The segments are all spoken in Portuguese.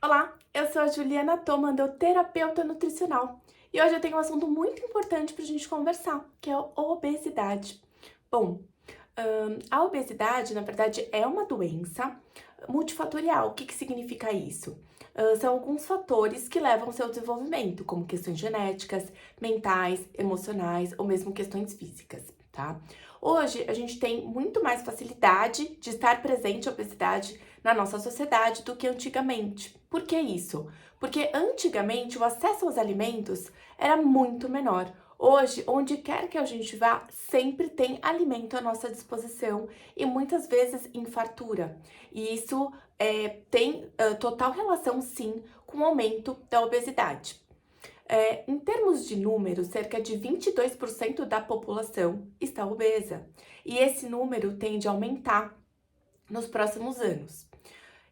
Olá, eu sou a Juliana Tomando, terapeuta nutricional. E hoje eu tenho um assunto muito importante para a gente conversar, que é a obesidade. Bom, a obesidade, na verdade, é uma doença multifatorial. O que significa isso? São alguns fatores que levam ao seu desenvolvimento, como questões genéticas, mentais, emocionais ou mesmo questões físicas, tá? Hoje, a gente tem muito mais facilidade de estar presente a obesidade na nossa sociedade do que antigamente. Por que isso? Porque antigamente o acesso aos alimentos era muito menor. Hoje, onde quer que a gente vá, sempre tem alimento à nossa disposição e muitas vezes em fartura. E isso tem total relação, sim, com o aumento da obesidade. Em termos de números, cerca de 22% da população está obesa. E esse número tende a aumentar nos próximos anos.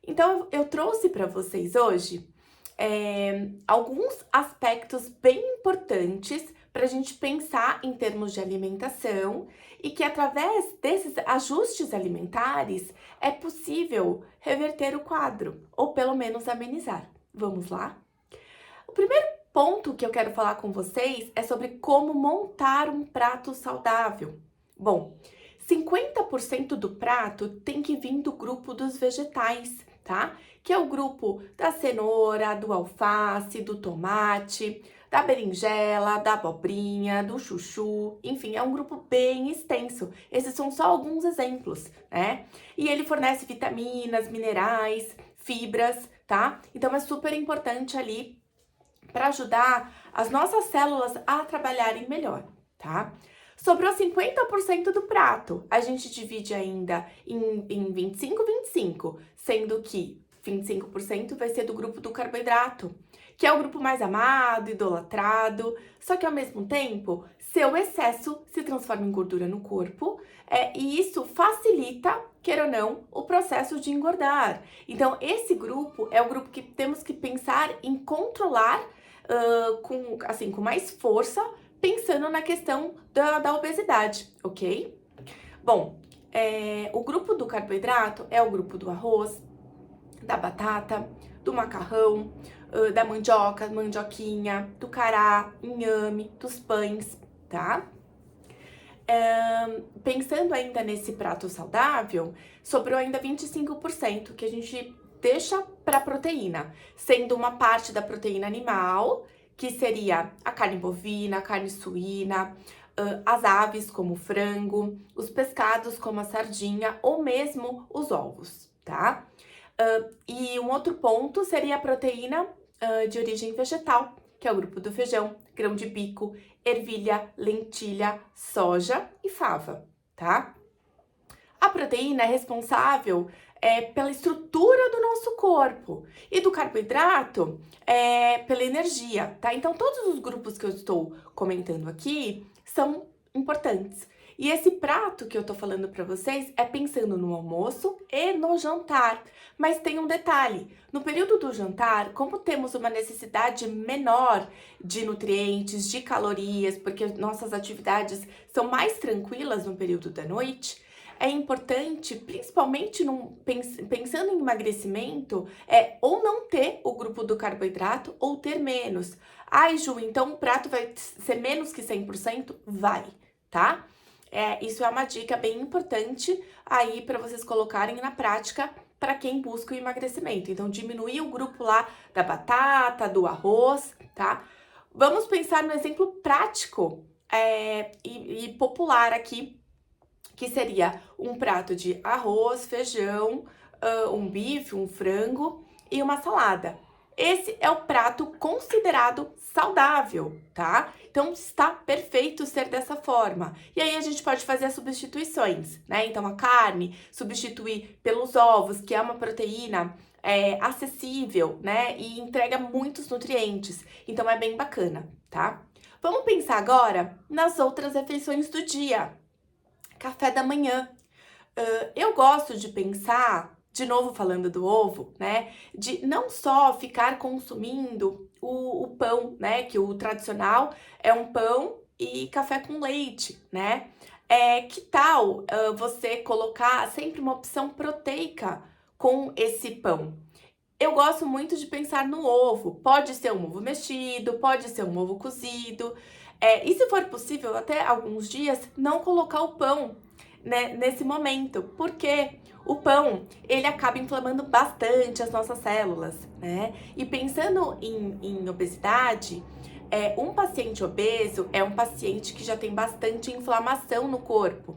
Então, eu trouxe para vocês hoje alguns aspectos bem importantes para a gente pensar em termos de alimentação e que através desses ajustes alimentares é possível reverter o quadro ou pelo menos amenizar. Vamos lá? O primeiro ponto que eu quero falar com vocês é sobre como montar um prato saudável. Bom, 50% do prato tem que vir do grupo dos vegetais, tá? Que é o grupo da cenoura, do alface, do tomate, da berinjela, da abobrinha, do chuchu, enfim, é um grupo bem extenso. Esses são só alguns exemplos, né? E ele fornece vitaminas, minerais, fibras, tá? Então é super importante ali para ajudar as nossas células a trabalharem melhor, tá? Sobrou 50% do prato. A gente divide ainda em 25, 25, sendo que 25% vai ser do grupo do carboidrato, que é o grupo mais amado, idolatrado, só que ao mesmo tempo, seu excesso se transforma em gordura no corpo, e isso facilita, queira ou não, o processo de engordar. Então, esse grupo é o grupo que temos que pensar em controlar com mais força, pensando na questão da obesidade, ok? Bom, o grupo do carboidrato é o grupo do arroz, da batata, do macarrão, da mandioca, mandioquinha, do cará, inhame, dos pães, tá? Pensando ainda nesse prato saudável, sobrou ainda 25% que a gente deixa para proteína, sendo uma parte da proteína animal, que seria a carne bovina, a carne suína, as aves como o frango, os pescados como a sardinha ou mesmo os ovos, tá? E um outro ponto seria a proteína de origem vegetal, que é o grupo do feijão, grão de bico, ervilha, lentilha, soja e fava, tá? A proteína é responsável pela estrutura do nosso corpo e do carboidrato pela energia, tá? Então, todos os grupos que eu estou comentando aqui são importantes. E esse prato que eu tô falando para vocês é pensando no almoço e no jantar. Mas tem um detalhe: no período do jantar, como temos uma necessidade menor de nutrientes, de calorias, porque nossas atividades são mais tranquilas no período da noite, é importante, principalmente pensando em emagrecimento, ou não ter o grupo do carboidrato ou ter menos. Ai, Ju, então o prato vai ser menos que 100%? Vai, tá? Isso é uma dica bem importante aí para vocês colocarem na prática para quem busca o emagrecimento. Então, diminuir o grupo lá da batata, do arroz, tá? Vamos pensar no exemplo prático e popular aqui, que seria um prato de arroz, feijão, um bife, um frango e uma salada. Esse é o prato considerado saudável, tá? Então está perfeito ser dessa forma. E aí a gente pode fazer as substituições, né? Então a carne, substituir pelos ovos, que é uma proteína acessível, né? E entrega muitos nutrientes. Então é bem bacana, tá? Vamos pensar agora nas outras refeições do dia. Café da manhã. Eu gosto de pensar, de novo falando do ovo, né? De não só ficar consumindo o pão, né? Que o tradicional é um pão e café com leite, né? Que tal você colocar sempre uma opção proteica com esse pão? Eu gosto muito de pensar no ovo. Pode ser um ovo mexido, pode ser um ovo cozido. E se for possível, até alguns dias, não colocar o pão, né, nesse momento. Porque o pão, ele acaba inflamando bastante as nossas células, né? E pensando em obesidade, um paciente obeso é um paciente que já tem bastante inflamação no corpo.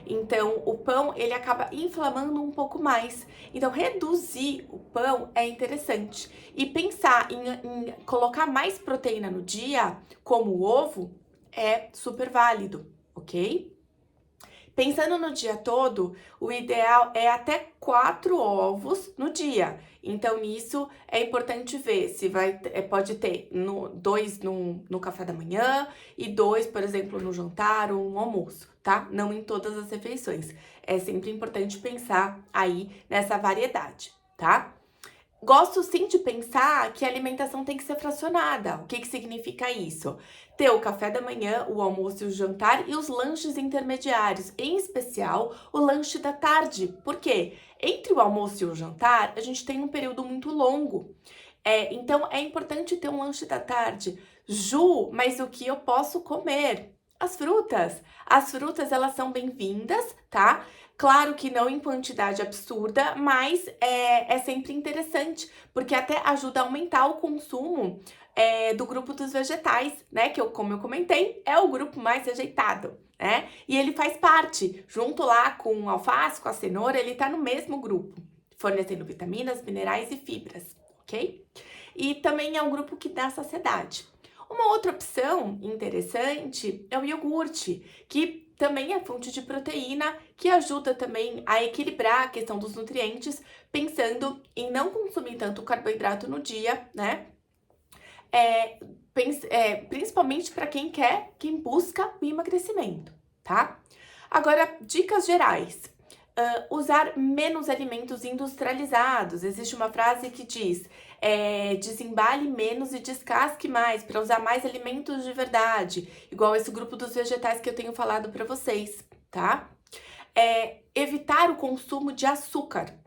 Então, o pão, ele acaba inflamando um pouco mais. Então, reduzir o pão é interessante. E pensar em colocar mais proteína no dia, como o ovo, é super válido, ok? Pensando no dia todo, o ideal é até 4 ovos no dia. Então, nisso é importante ver se pode ter dois no café da manhã e 2, por exemplo, no jantar ou no almoço, tá? Não em todas as refeições. É sempre importante pensar aí nessa variedade, tá? Gosto sim de pensar que a alimentação tem que ser fracionada. O que significa isso? Ter o café da manhã, o almoço e o jantar e os lanches intermediários, em especial o lanche da tarde. Por quê? Entre o almoço e o jantar, a gente tem um período muito longo. Então é importante ter um lanche da tarde. Ju, mas o que eu posso comer? As frutas. As frutas, elas são bem-vindas, tá? Claro que não em quantidade absurda, mas é sempre interessante, porque até ajuda a aumentar o consumo do grupo dos vegetais, né? Que como eu comentei, é o grupo mais rejeitado, né? E ele faz parte, junto lá com o alface, com a cenoura, ele tá no mesmo grupo, fornecendo vitaminas, minerais e fibras, ok? E também é um grupo que dá saciedade. Uma outra opção interessante é o iogurte, que também é fonte de proteína, que ajuda também a equilibrar a questão dos nutrientes, pensando em não consumir tanto carboidrato no dia, né? Principalmente para quem busca o emagrecimento, tá? Agora, dicas gerais. Usar menos alimentos industrializados. Existe uma frase que diz: desembale menos e descasque mais, para usar mais alimentos de verdade, igual esse grupo dos vegetais que eu tenho falado para vocês, tá? Evitar o consumo de açúcar.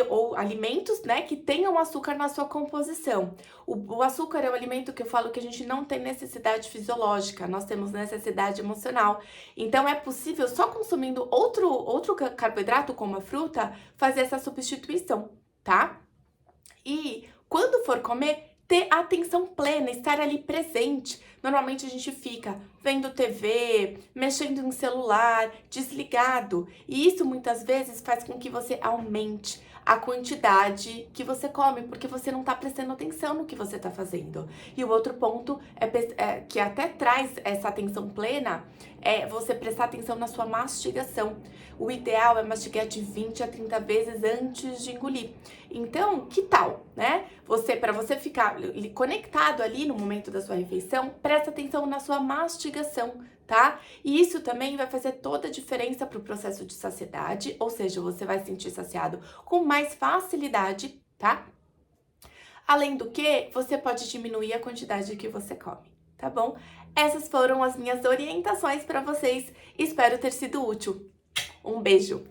Ou alimentos, né, que tenham açúcar na sua composição. O açúcar é o alimento que eu falo que a gente não tem necessidade fisiológica, nós temos necessidade emocional. Então, é possível, só consumindo outro carboidrato, como a fruta, fazer essa substituição, tá? E quando for comer, ter atenção plena, estar ali presente. Normalmente a gente fica vendo TV, mexendo em celular, desligado. E isso muitas vezes faz com que você aumente a quantidade que você come, porque você não tá prestando atenção no que você tá fazendo. E o outro ponto que até traz essa atenção plena é você prestar atenção na sua mastigação. O ideal é mastigar de 20 a 30 vezes antes de engolir. Então, que tal, né? Para você ficar conectado ali no momento da sua refeição, presta atenção na sua mastigação, tá? E isso também vai fazer toda a diferença para o processo de saciedade, ou seja, você vai se sentir saciado com mais facilidade, tá? Além do que, você pode diminuir a quantidade que você come, tá bom? Essas foram as minhas orientações para vocês. Espero ter sido útil. Um beijo!